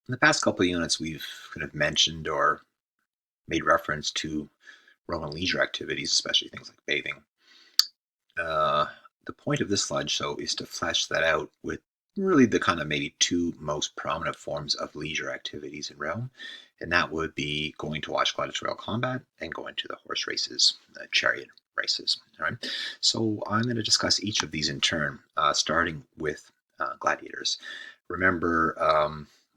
In the past couple of units, we've kind of mentioned or made reference to Roman leisure activities, especially things like bathing. Uh, the point of this slideshow is to flesh that out with really the kind of maybe two most prominent forms of leisure activities in Rome, and that would be going to watch gladiatorial combat and going to the horse races, the chariot races. All right. So I'm going to discuss each of these in turn, starting with gladiators. Remember,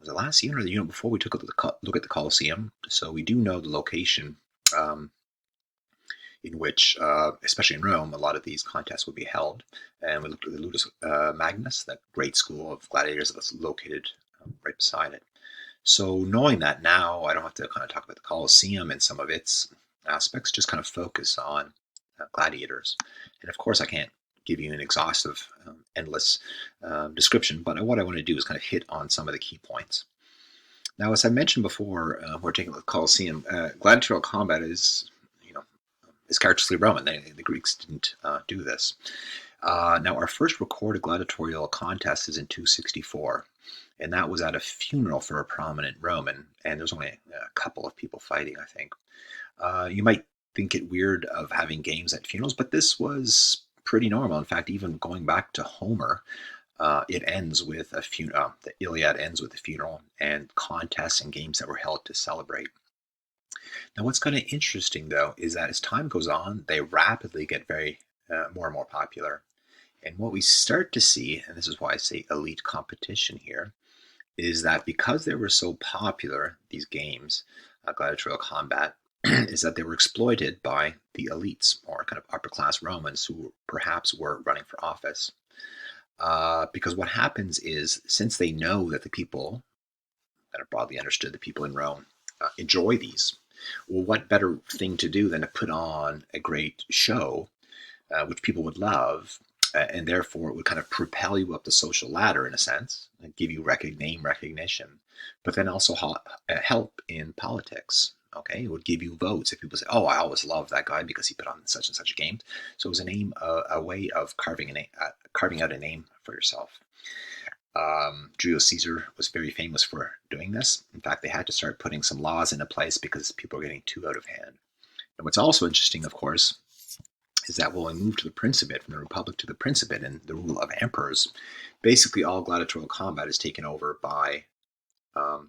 was it last unit or the unit before we took a look at the Colosseum? So we do know the location. Um, in which, especially in Rome, a lot of these contests would be held. And we looked at the Ludus Magnus, that great school of gladiators that's located right beside it. So knowing that now, I don't have to kind of talk about the Colosseum and some of its aspects, just kind of focus on gladiators. And of course, I can't give you an exhaustive, endless description, but what I want to do is kind of hit on some of the key points. Now, as I mentioned before, we're taking the Colosseum. Gladiatorial combat is characteristically Roman. The Greeks didn't do this. Now, our first recorded gladiatorial contest is in 264, and that was at a funeral for a prominent Roman, and there was only a couple of people fighting, I think. You might think it weird of having games at funerals, but this was pretty normal. In fact, even going back to Homer, it ends with a funeral. The Iliad ends with a funeral and contests and games that were held to celebrate. Now, what's kind of interesting though is that as time goes on, they rapidly get very more and more popular. And what we start to see, and this is why I say elite competition here, is that because they were so popular, these games, gladiatorial combat, is that they were exploited by the elites or kind of upper class Romans who perhaps were running for office. Because what happens is, since they know that the people, that are broadly understood, the people in Rome, enjoy these, well, what better thing to do than to put on a great show, which people would love, and therefore it would kind of propel you up the social ladder in a sense, and give you recognition, but then also help in politics. Okay, it would give you votes if people say, "Oh, I always loved that guy because he put on such and such a game." So it was a way of carving out a name for yourself. Julius Caesar was very famous for doing this. In fact, they had to start putting some laws into place because people were getting too out of hand. And what's also interesting, of course, is that when we move to the Principate, from the Republic to the Principate and the rule of emperors, basically all gladiatorial combat is taken over by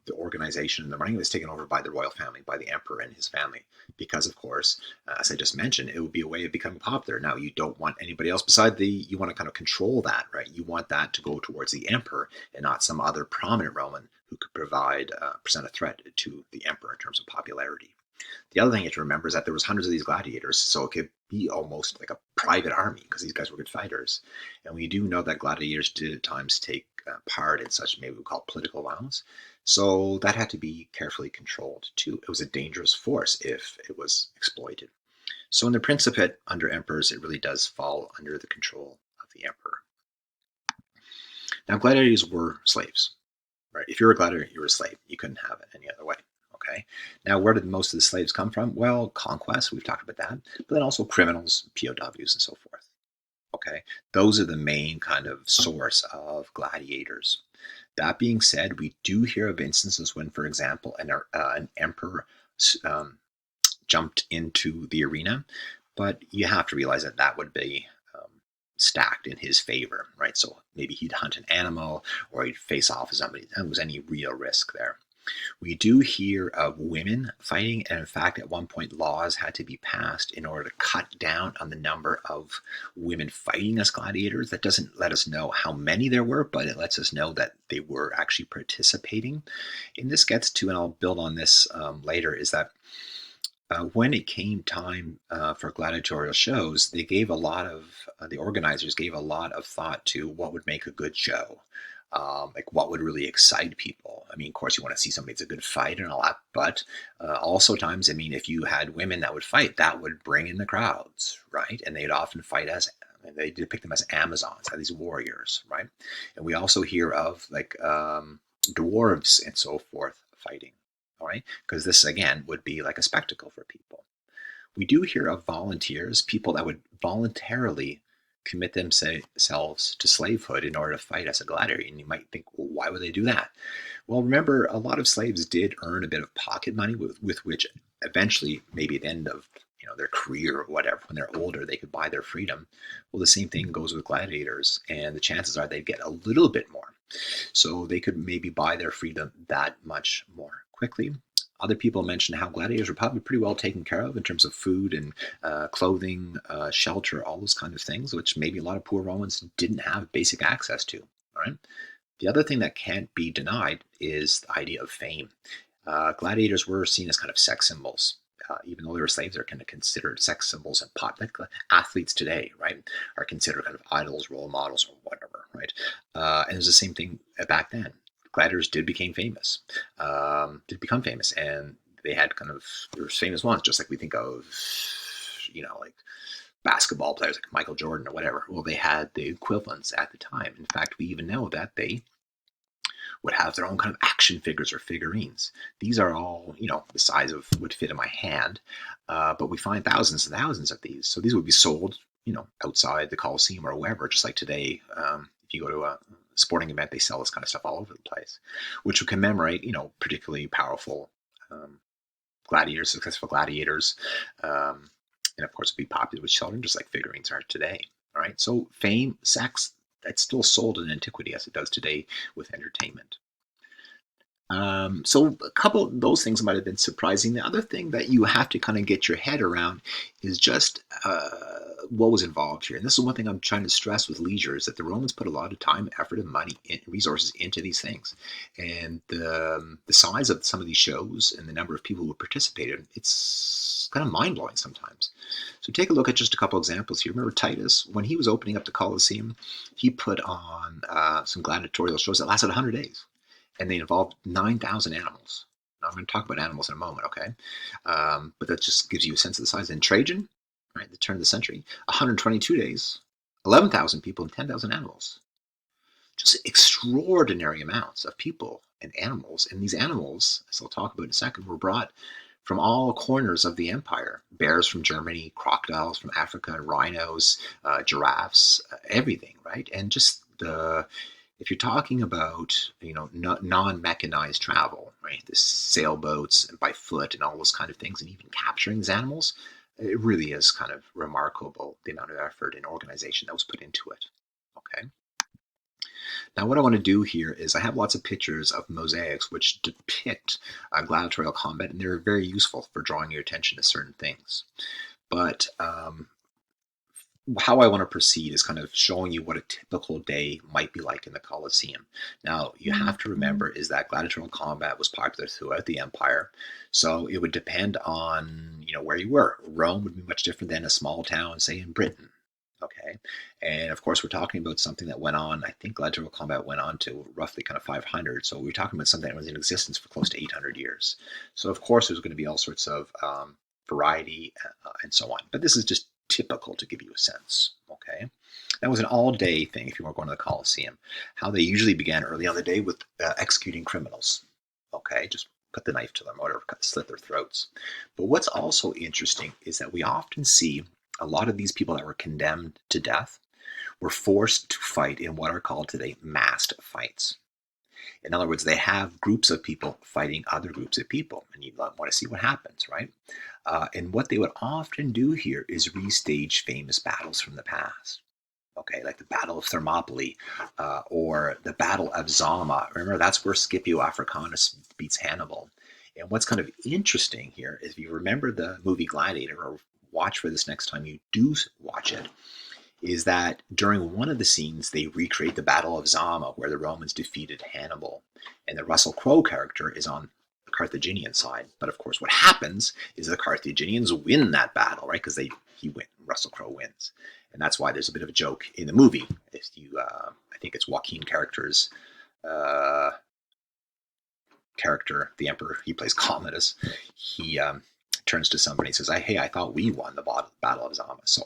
the organization and the running is taken over by the royal family, by the emperor and his family. Because, of course, as I just mentioned, it would be a way of becoming popular. Now, you don't want anybody else you want to kind of control that, right? You want that to go towards the emperor and not some other prominent Roman who could present a threat to the emperor in terms of popularity. The other thing you have to remember is that there was hundreds of these gladiators, so it could be almost like a private army because these guys were good fighters. And we do know that gladiators did at times take part in such maybe we call political violence. So that had to be carefully controlled too. It was a dangerous force if it was exploited. So in the Principate under emperors, it really does fall under the control of the emperor. Now, gladiators were slaves, right? If you were a gladiator, you were a slave. You couldn't have it any other way. Okay. Now, where did most of the slaves come from? Well, conquest, we've talked about that, but then also criminals, POWs, and so forth. Okay. Those are the main kind of source of gladiators. That being said, we do hear of instances when, for example, an emperor um, jumped into the arena, but you have to realize that that would be stacked in his favor, right? So maybe he'd hunt an animal or he'd face off with somebody. There was any real risk there. We do hear of women fighting, and in fact, at one point, laws had to be passed in order to cut down on the number of women fighting as gladiators. That doesn't let us know how many there were, but it lets us know that they were actually participating. And this gets to, and I'll build on this later, is that when it came time for gladiatorial shows, they gave a lot of the organizers gave a lot of thought to what would make a good show, like what would really excite people. I mean, of course, you want to see somebody that's a good fighter and all that, but also times, I mean, if you had women that would fight, that would bring in the crowds, right? And they'd often fight as and they depict them as Amazons, as these warriors, right? And we also hear of like dwarves and so forth fighting. All right, because this again would be like a spectacle for people. We do hear of volunteers, people that would voluntarily commit themselves to slavehood in order to fight as a gladiator. And you might think, well, why would they do that? Well, remember, a lot of slaves did earn a bit of pocket money with which eventually, maybe at the end of their career or whatever, when they're older, they could buy their freedom. Well, the same thing goes with gladiators, and the chances are they'd get a little bit more. So they could maybe buy their freedom that much more quickly. Other people mention how gladiators were probably pretty well taken care of in terms of food and clothing, shelter, all those kind of things, which maybe a lot of poor Romans didn't have basic access to. All right. The other thing that can't be denied is the idea of fame. Gladiators were seen as kind of sex symbols. Even though they were slaves, they're kind of considered sex symbols, and pop like athletes today, right, are considered kind of idols, role models, or whatever, right? And it was the same thing back then. Gladiators did become famous, and they had kind of there were famous ones, just like we think of, like basketball players like Michael Jordan or whatever. Well, they had the equivalents at the time. In fact, we even know that they would have their own kind of action figures or figurines. These are all, the size of would fit in my hand, but we find thousands and thousands of these. So these would be sold, outside the Coliseum or wherever, just like today. If you go to a sporting event, they sell this kind of stuff all over the place, which would commemorate, particularly powerful gladiators, successful gladiators, and of course, be popular with children, just like figurines are today. All right, so fame, sex, that's still sold in antiquity as it does today with entertainment. So a couple of those things might have been surprising. The other thing that you have to kind of get your head around is just what was involved here. And this is one thing I'm trying to stress with leisure is that the Romans put a lot of time, effort, and money, and resources into these things. And the size of some of these shows and the number of people who participated, it's kind of mind-blowing sometimes. So take a look at just a couple examples here. Remember Titus, when he was opening up the Colosseum, he put on some gladiatorial shows that lasted 100 days. And they involved 9,000 animals. Now, I'm going to talk about animals in a moment, okay? But that just gives you a sense of the size. And Trajan, right, the turn of the century, 122 days, 11,000 people, and 10,000 animals. Just extraordinary amounts of people and animals. And these animals, as I'll talk about in a second, were brought from all corners of the empire. Bears from Germany, crocodiles from Africa, rhinos, giraffes, everything, right? And just if you're talking about non-mechanized travel, right, the sailboats and by foot and all those kind of things, and even capturing these animals, it really is kind of remarkable the amount of effort and organization that was put into it. Okay. Now, what I want to do here is I have lots of pictures of mosaics which depict gladiatorial combat, and they're very useful for drawing your attention to certain things. But how I want to proceed is kind of showing you what a typical day might be like in the Colosseum. Now, you have to remember is that gladiatorial combat was popular throughout the empire, so it would depend on where you were. Rome would be much different than a small town, say in Britain. Okay, and of course we're talking about something that went on. I think gladiatorial combat went on to roughly kind of 500. So we're talking about something that was in existence for close to 800 years. So of course there's going to be all sorts of variety and so on. But this is just typical to give you a sense. Okay, that was an all-day thing if you weren't going to the Colosseum. How they usually began early on the day with executing criminals. Okay, just put the knife to them, or slit their throats. But what's also interesting is that we often see a lot of these people that were condemned to death were forced to fight in what are called today massed fights. In other words, they have groups of people fighting other groups of people, and you want to see what happens, right? And what they would often do here is restage famous battles from the past. Okay, like the Battle of Thermopylae or the Battle of Zama. Remember, that's where Scipio Africanus beats Hannibal. And what's kind of interesting here is if you remember the movie Gladiator, or watch for this next time you do watch it, is that during one of the scenes, they recreate the Battle of Zama, where the Romans defeated Hannibal. And the Russell Crowe character is on the Carthaginian side. But of course, what happens is the Carthaginians win that battle, right? Because Russell Crowe wins. And that's why there's a bit of a joke in the movie. I think it's Joaquin character's character, the Emperor, he plays Commodus. He turns to somebody and says, "Hey, I thought we won the Battle of Zama." So,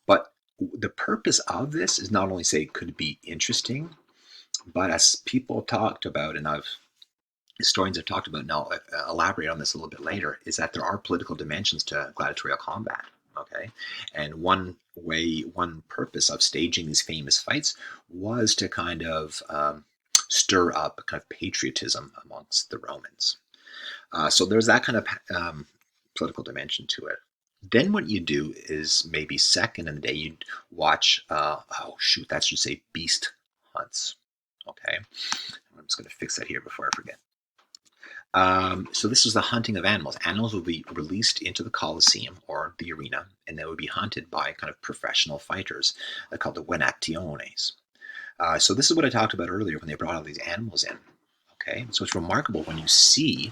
but the purpose of this is not only say could it be interesting, but as people talked about, and historians have talked about, and I'll elaborate on this a little bit later, is that there are political dimensions to gladiatorial combat. Okay, and one purpose of staging these famous fights was to kind of stir up kind of patriotism amongst the Romans. So there's that kind of political dimension to it. Then what you do is maybe second in the day, you'd watch, oh shoot, that should say beast hunts. Okay, I'm just going to fix that here before I forget. So this is the hunting of animals. Animals will be released into the Colosseum or the arena, and they would be hunted by kind of professional fighters called the Venationes. So this is what I talked about earlier when they brought all these animals in. Okay, so it's remarkable when you see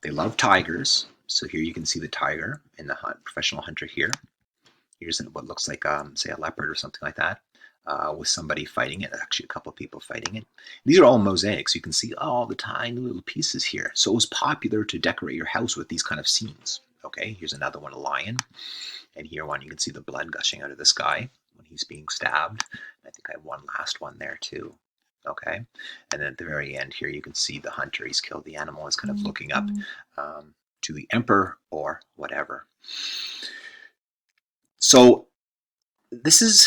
they love tigers. So here you can see the tiger in the professional hunter here. Here's what looks like, say, a leopard or something like that, with somebody fighting it. Actually, a couple of people fighting it. These are all mosaics. You can see all the tiny little pieces here. So it was popular to decorate your house with these kind of scenes. Okay, here's another one, a lion. And here one, you can see the blood gushing out of this guy when he's being stabbed. I think I have one last one there too. Okay, and then at the very end here, you can see the hunter. He's killed the animal. Is kind of looking up to the emperor or whatever. So this is,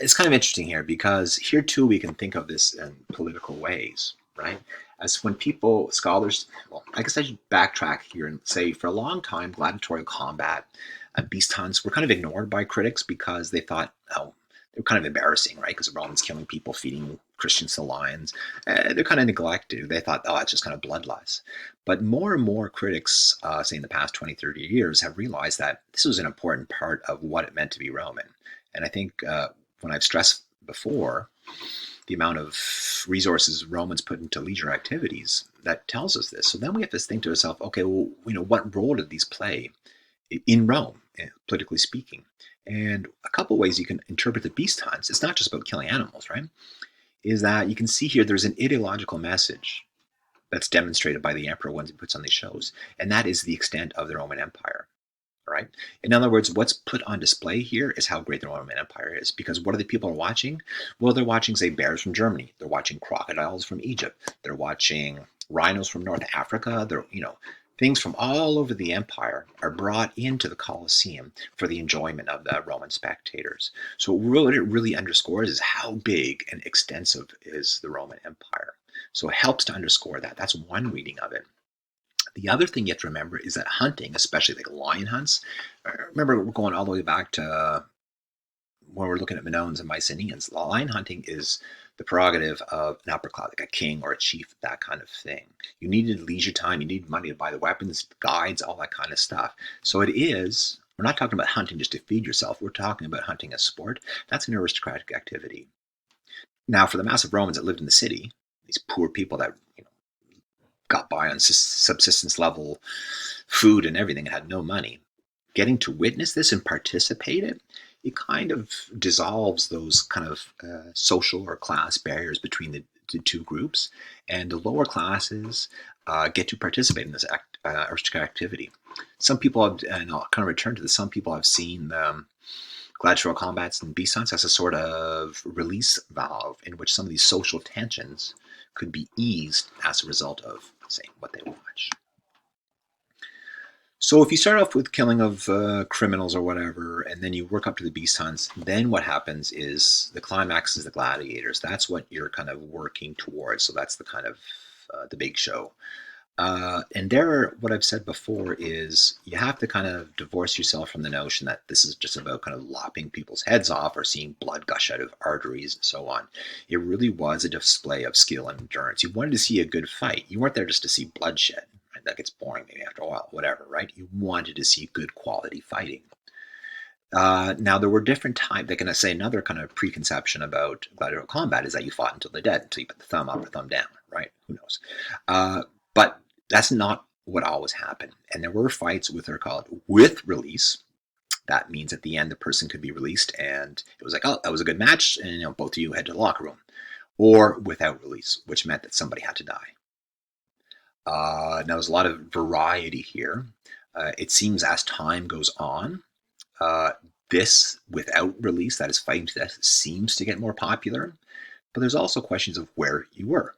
it's kind of interesting here because here too we can think of this in political ways, right? As when people, scholars, well, I guess I should backtrack here and say for a long time, gladiatorial combat and beast hunts were kind of ignored by critics because they thought, oh, they were kind of embarrassing, right? Because the Romans killing people, feeding Christians to lions. They're kind of neglected. They thought, oh, it's just kind of bloodlust. But more and more critics, say in the past 20, 30 years, have realized that this was an important part of what it meant to be Roman. And I think when I've stressed before, the amount of resources Romans put into leisure activities, that tells us this. So then we have to think to ourselves, okay, well, what role did these play in Rome, politically speaking? And a couple ways you can interpret the beast hunts, it's not just about killing animals, right? Is that you can see here there's an ideological message that's demonstrated by the emperor when he puts on these shows, and that is the extent of the Roman Empire. Right? In other words, what's put on display here is how great the Roman Empire is. Because what are the people watching? Well, they're watching, say, bears from Germany. They're watching crocodiles from Egypt. They're watching rhinos from North Africa. They're, things from all over the empire are brought into the Colosseum for the enjoyment of the Roman spectators. So what it really underscores is how big and extensive is the Roman Empire. So it helps to underscore that. That's one reading of it. The other thing you have to remember is that hunting, especially like lion hunts, remember we're going all the way back to when we're looking at Minoans and Mycenaeans. Lion hunting is the prerogative of an upper class, like a king or a chief, that kind of thing. You needed leisure time, you needed money to buy the weapons, guides, all that kind of stuff. So it is, we're not talking about hunting just to feed yourself, we're talking about hunting as sport. That's an aristocratic activity. Now, for the massive Romans that lived in the city, these poor people that got by on subsistence level food and everything and had no money, getting to witness this and participate in it, it kind of dissolves those kind of social or class barriers between the two groups, and the lower classes get to participate in this artistic activity. Some people have, and I'll kind of return to this, some people have seen gladiatorial combats and beast hunts as a sort of release valve in which some of these social tensions could be eased as a result of, say, what they watch. So if you start off with killing of criminals or whatever, and then you work up to the beast hunts, then what happens is the climax is the gladiators. That's what you're kind of working towards. So that's the kind of the big show. And there, what I've said before is you have to kind of divorce yourself from the notion that this is just about kind of lopping people's heads off or seeing blood gush out of arteries and so on. It really was a display of skill and endurance. You wanted to see a good fight. You weren't there just to see bloodshed. Right? That gets boring maybe after a while, whatever, right? You wanted to see good quality fighting. Now, there were different types. They can say another kind of preconception about gladiatorial combat is that you fought until the dead, until you put the thumb up or thumb down, right? Who knows? But that's not what always happened. And there were fights with, they're called with release. That means at the end, the person could be released and it was like, oh, that was a good match. And, both of you head to the locker room. Or without release, which meant that somebody had to die. Now, there's a lot of variety here. It seems as time goes on, this without release, that is fighting to death, seems to get more popular. But there's also questions of where you were,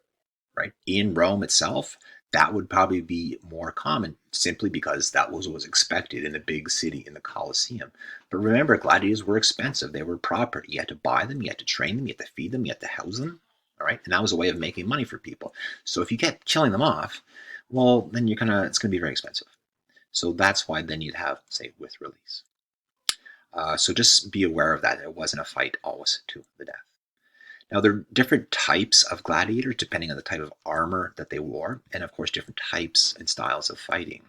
right? In Rome itself, that would probably be more common simply because that was what was expected in a big city in the Colosseum. But remember, gladiators were expensive. They were property. You had to buy them, you had to train them, you had to feed them, you had to house them. All right, and that was a way of making money for people. So if you get killing them off, well, then it's gonna be very expensive. So that's why then you'd have, say, with release. So just be aware of that. It wasn't a fight always to the death. Now, there are different types of gladiators depending on the type of armor that they wore, and of course, different types and styles of fighting.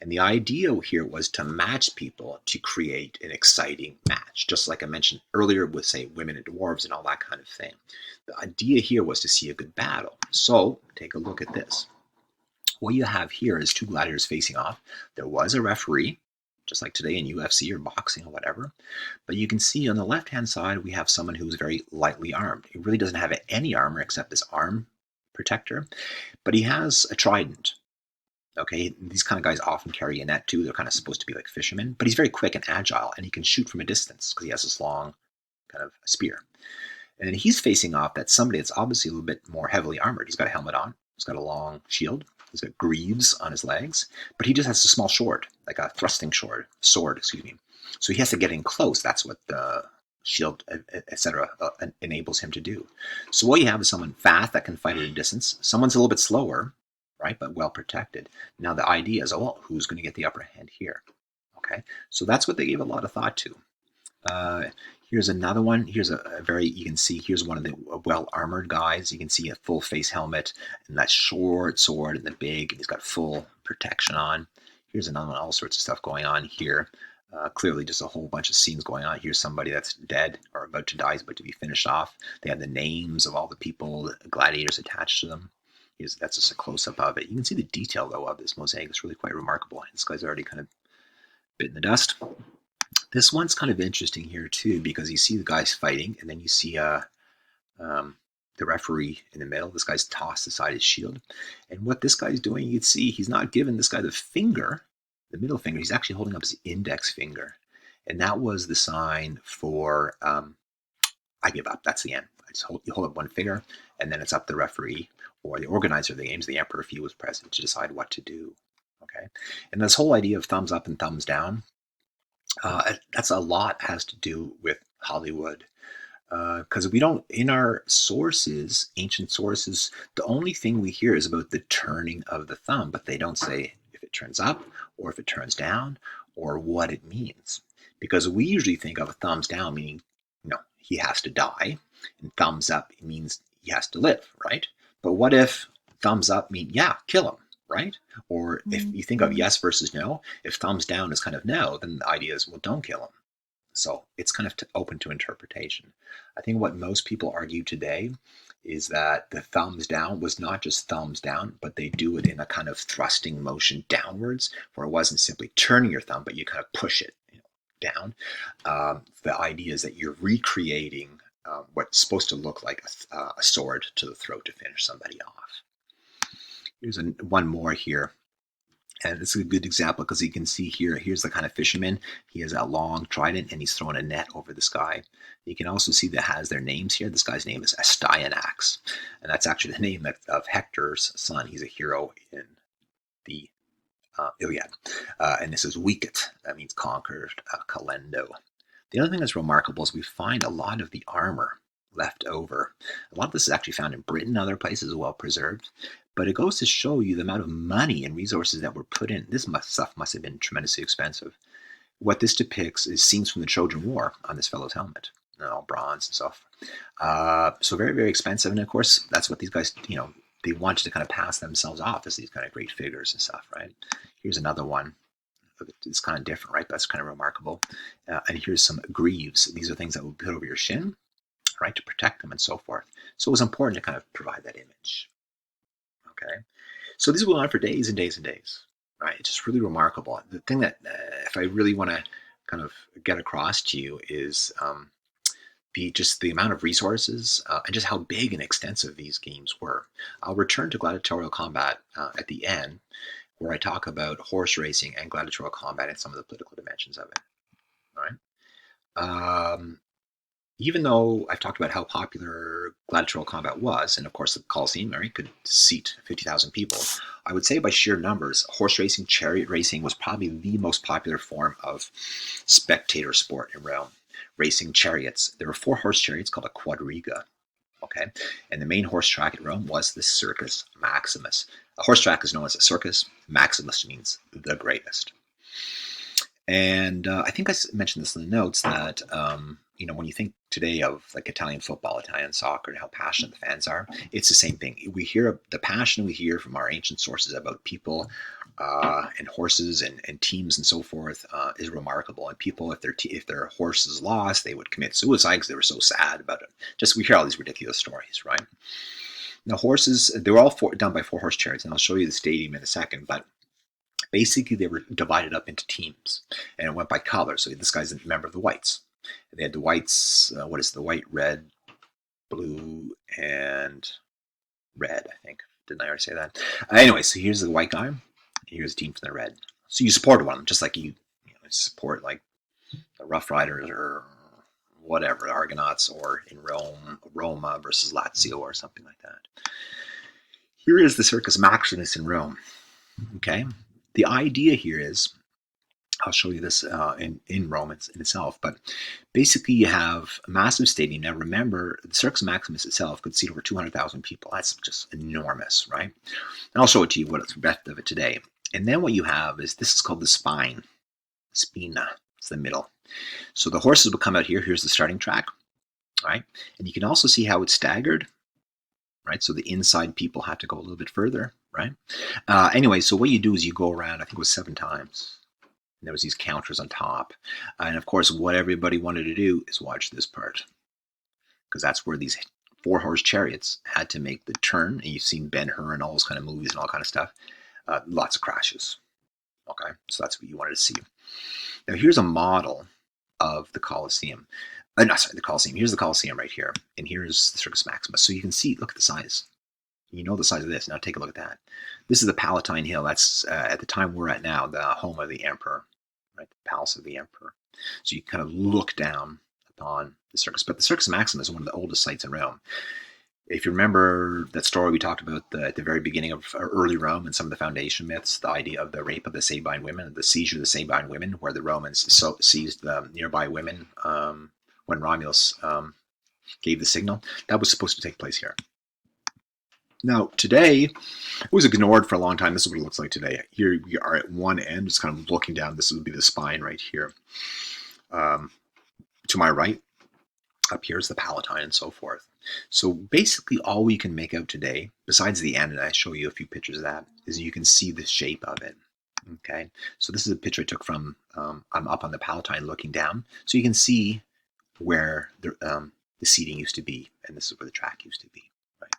And the idea here was to match people to create an exciting match, just like I mentioned earlier with, say, women and dwarves and all that kind of thing. The idea here was to see a good battle. So take a look at this. What you have here is two gladiators facing off. There was a referee, just like today in UFC or boxing or whatever. But you can see on the left-hand side, we have someone who's very lightly armed. He really doesn't have any armor except this arm protector, but he has a trident. Okay, these kind of guys often carry a net too. They're kind of supposed to be like fishermen, but he's very quick and agile, and he can shoot from a distance because he has this long kind of spear. And then he's facing off that somebody that's obviously a little bit more heavily armored. He's got a helmet on. He's got a long shield. He's got greaves on his legs, but he just has a small sword, like a thrusting sword, excuse me. So he has to get in close. That's what the shield, etc., enables him to do. So what you have is someone fast that can fight at a distance. Someone's a little bit slower, right, but well protected. Now the idea is, oh, who's going to get the upper hand here? Okay, so that's what they gave a lot of thought to. Here's another one. Here's you can see, here's one of the well-armored guys. You can see a full face helmet and that short sword and the big, and he's got full protection on. Here's another one, all sorts of stuff going on here. Clearly just a whole bunch of scenes going on. Here's somebody that's dead or about to die, is about to be finished off. They have the names of all the people, the gladiators attached to them. That's just a close-up of it. You can see the detail, though, of this mosaic. It's really quite remarkable. This guy's already kind of bitten the dust. This one's kind of interesting here, too, because you see the guys fighting, and then you see the referee in the middle. This guy's tossed aside his shield. And what this guy's doing, you can see he's not giving this guy the finger, the middle finger. He's actually holding up his index finger. And that was the sign for, I give up. That's the end. You hold up one finger, and then it's up the referee or the organizer of the games, the emperor, if he was present, to decide what to do. Okay, and this whole idea of thumbs up and thumbs down, that's a lot has to do with Hollywood. Because we don't, in our sources, ancient sources, the only thing we hear is about the turning of the thumb, but they don't say if it turns up or if it turns down or what it means. Because we usually think of a thumbs down meaning, he has to die, and thumbs up means he has to live, right? But what if thumbs up mean, yeah, kill him, right? Or if you think of yes versus no, if thumbs down is kind of no, then the idea is, well, don't kill him. So it's kind of open to interpretation. I think what most people argue today is that the thumbs down was not just thumbs down, but they do it in a kind of thrusting motion downwards, where it wasn't simply turning your thumb, but you kind of push it down. The idea is that you're recreating what's supposed to look like a sword to the throat to finish somebody off. Here's one more here. And this is a good example because you can see here's the kind of fisherman. He has a long trident and he's throwing a net over this guy. You can also see that has their names here. This guy's name is Astyanax. And that's actually the name of Hector's son. He's a hero in the Iliad. And this is Wicket. That means conquered, Calendo. The other thing that's remarkable is we find a lot of the armor left over. A lot of this is actually found in Britain and other places, well preserved. But it goes to show you the amount of money and resources that were put in. This stuff must have been tremendously expensive. What this depicts is scenes from the Trojan War on this fellow's helmet. All bronze and stuff. So very, very expensive. And of course, that's what these guys, they wanted to kind of pass themselves off as these kind of great figures and stuff, right? Here's another one. It's kind of different, right? That's kind of remarkable. And here's some greaves. These are things that will put over your shin, right, to protect them and so forth. So it was important to kind of provide that image. Okay, so these will go on for days and days and days, right? It's just really remarkable. The thing that, if I really want to kind of get across to you, is the amount of resources and just how big and extensive these games were. I'll return to gladiatorial combat at the end, where I talk about horse racing and gladiatorial combat and some of the political dimensions of it. All right. Even though I've talked about how popular gladiatorial combat was, and of course the Colosseum could seat 50,000 people, I would say by sheer numbers, horse racing, chariot racing was probably the most popular form of spectator sport in Rome. Racing chariots. There were 4 horse chariots called a quadriga. Okay, and the main horse track at Rome was the Circus Maximus. A horse track is known as a circus. Maximus means the greatest. And I think I mentioned this in the notes that when you think today of like Italian football, Italian soccer, and how passionate the fans are, it's the same thing. We hear the passion we hear from our ancient sources about people and horses and teams and so forth is remarkable. And people, if their horses lost, they would commit suicide because they were so sad about it. Just we hear all these ridiculous stories, right? Now horses, they were all done by 4-horse chariots, and I'll show you the stadium in a second, but basically they were divided up into teams and it went by color. So this guy's a member of the whites. They had the whites, what is the white, red, blue, and red, I think. Didn't I already say that? Anyway, so here's the white guy. Here's a team from the red. So you support one, just like you support like the Rough Riders or whatever, Argonauts, or in Rome, Roma versus Lazio or something like that. Here is the Circus Maximus in Rome. Okay, the idea here is, I'll show you this in Rome in itself, but basically you have a massive stadium. Now remember, the Circus Maximus itself could seat over 200,000 people. That's just enormous, right? And I'll show it to you what it's the breadth of it today. And then what you have is, this is called the spine, spina, it's the middle. So the horses will come out here. Here's the starting track, right? And you can also see how it's staggered, right? So the inside people have to go a little bit further, right? Anyway, so what you do is you go around, I think it was 7 times. And there was these counters on top. And of course, what everybody wanted to do is watch this part, because that's where these 4-horse chariots had to make the turn. And you've seen Ben-Hur and all those kind of movies and all kind of stuff. Lots of crashes. Okay, so that's what you wanted to see. Now here's a model of the Colosseum. No, sorry, the Colosseum. Here's the Colosseum right here. And here's the Circus Maximus. So you can see, look at the size. You know the size of this. Now take a look at that. This is the Palatine Hill. That's, at the time we're at now, the home of the emperor, right? The palace of the emperor. So you kind of look down upon the circus. But the Circus Maximus is one of the oldest sites in Rome. If you remember that story we talked about at the very beginning of early Rome and some of the foundation myths, the idea of the rape of the Sabine women, the seizure of the Sabine women, where the Romans seized the nearby women when Romulus gave the signal, that was supposed to take place here. Now, today, it was ignored for a long time. This is what it looks like today. Here we are at one end, just kind of looking down. This would be the spine right here. To my right, up here is the Palatine and so forth. So basically all we can make out today, besides the end, and I show you a few pictures of that, is you can see the shape of it. Okay, so this is a picture I took from, I'm up on the Palatine looking down. So you can see where the seating used to be, and this is where the track used to be. Right.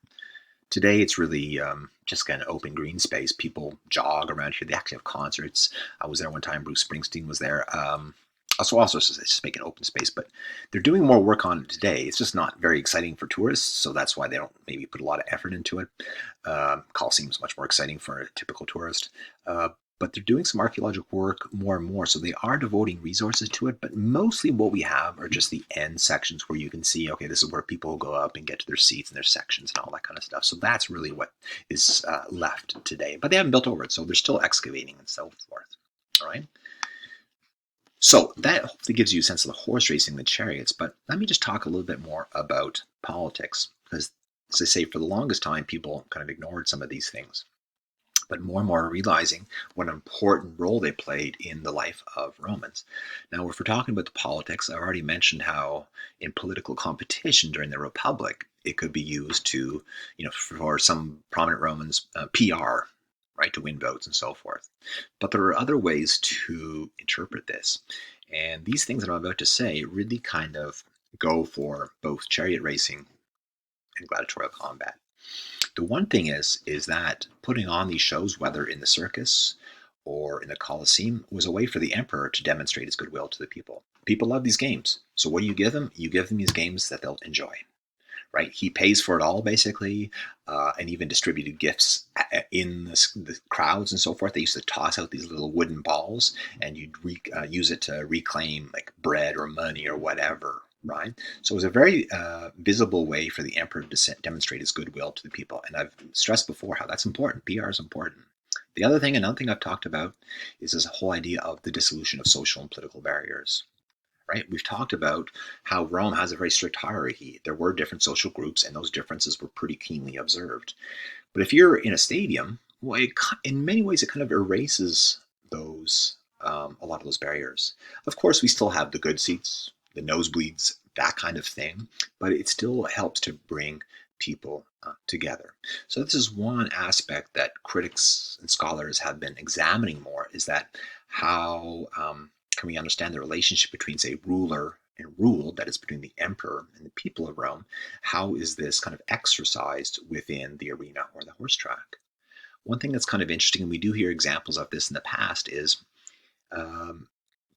Today it's really just kind of open green space. People jog around here. They actually have concerts. I was there one time. Bruce Springsteen was there. Also, it's just making open space, but they're doing more work on it today. It's just not very exciting for tourists, so that's why they don't maybe put a lot of effort into it. Colosseum is much more exciting for a typical tourist, but they're doing some archaeological work more and more, so they are devoting resources to it, but mostly what we have are just the end sections where you can see, okay, this is where people go up and get to their seats and their sections and all that kind of stuff. So that's really what is left today, but they haven't built over it, so they're still excavating and so forth, all right? So that hopefully gives you a sense of the horse racing, the chariots, but let me just talk a little bit more about politics, because as I say, for the longest time, people kind of ignored some of these things, but more and more are realizing what an important role they played in the life of Romans. Now, if we're talking about the politics, I've already mentioned how in political competition during the Republic, it could be used to, for some prominent Romans, PR, right, to win votes and so forth. But there are other ways to interpret this. And these things that I'm about to say really kind of go for both chariot racing and gladiatorial combat. The one thing is that putting on these shows, whether in the circus or in the Colosseum, was a way for the emperor to demonstrate his goodwill to the people. People love these games. So what do you give them? You give them these games that they'll enjoy. Right, he pays for it all basically, and even distributed gifts in the crowds and so forth. They used to toss out these little wooden balls, and you'd use it to reclaim like bread or money or whatever. Right, so it was a very visible way for the emperor to demonstrate his goodwill to the people. And I've stressed before how that's important. PR is important. Another thing I've talked about is this whole idea of the dissolution of social and political barriers. right? We've talked about how Rome has a very strict hierarchy. There were different social groups, and those differences were pretty keenly observed. But if you're in a stadium, well, in many ways, it kind of erases those a lot of those barriers. Of course, we still have the good seats, the nosebleeds, that kind of thing, but it still helps to bring people together. So this is one aspect that critics and scholars have been examining more: is that how can we understand the relationship between, say, ruler and ruled, that is between the emperor and the people of Rome? How is this kind of exercised within the arena or the horse track? One thing that's kind of interesting, and we do hear examples of this in the past, is um,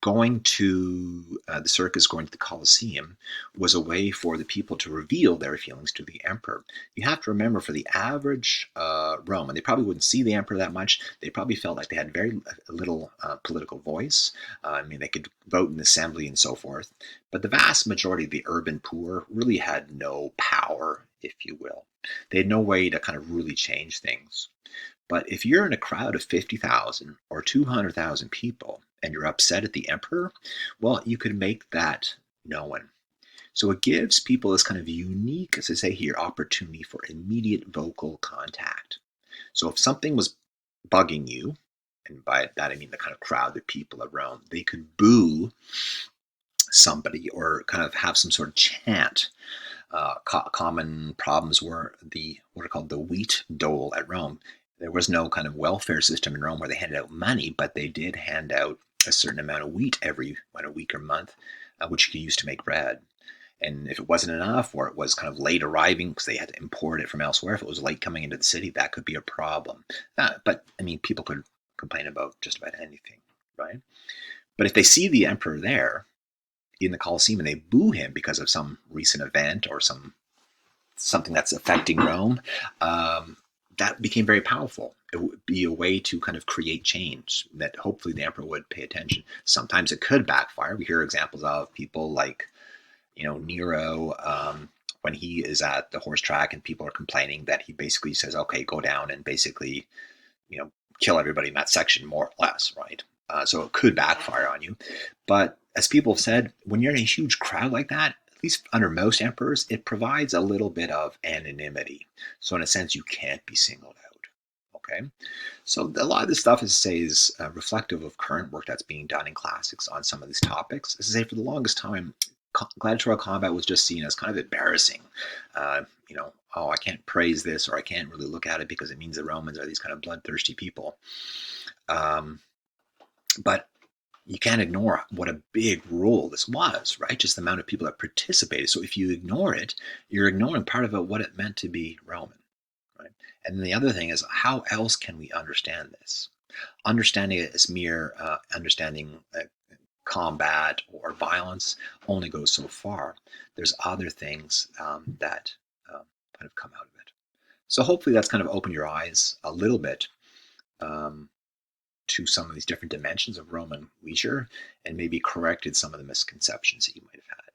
going to the circus, going to the Colosseum, was a way for the people to reveal their feelings to the emperor. You have to remember, for the average Roman, they probably wouldn't see the emperor that much. They probably felt like they had very little political voice. I mean, they could vote in the assembly and so forth. But the vast majority of the urban poor really had no power, if you will. They had no way to kind of really change things. But if you're in a crowd of 50,000 or 200,000 people and you're upset at the emperor, well, you could make that known. So it gives people this kind of unique, as I say here, opportunity for immediate vocal contact. So if something was bugging you, and by that I mean the kind of crowd, the people around, they could boo somebody or kind of have some sort of chant. Common problems were the what are called the wheat dole at Rome. There was no kind of welfare system in Rome where they handed out money, but they did hand out a certain amount of wheat every a week or month, which you could use to make bread. And if it wasn't enough, or it was kind of late arriving because they had to import it from elsewhere, if it was late coming into the city, that could be a problem. But I mean, people could complain about just about anything, right? But if they see the emperor there in the Colosseum and they boo him because of some recent event or something that's affecting Rome, that became very powerful. It would be a way to kind of create change that hopefully the emperor would pay attention. Sometimes it could backfire. We hear examples of people like, Nero, when he is at the horse track and people are complaining, that he basically says, okay, go down and basically, kill everybody in that section, more or less, right? So it could backfire on you. But as people have said, when you're in a huge crowd like that, at least under most emperors, it provides a little bit of anonymity. So in a sense, you can't be singled out. Okay, so a lot of this stuff, as I say, is reflective of current work that's being done in classics on some of these topics. As I say, for the longest time, gladiatorial combat was just seen as kind of embarrassing. Oh, I can't praise this, or I can't really look at it because it means the Romans are these kind of bloodthirsty people. Um, but you can't ignore what a big role this was, right? Just the amount of people that participated. So if you ignore it, you're ignoring part of what it meant to be Roman, right? And then the other thing is, how else can we understand this? Understanding it as mere understanding combat or violence only goes so far. There's other things that kind of come out of it. So hopefully that's kind of opened your eyes a little bit um, to some of these different dimensions of Roman leisure, and maybe corrected some of the misconceptions that you might have had.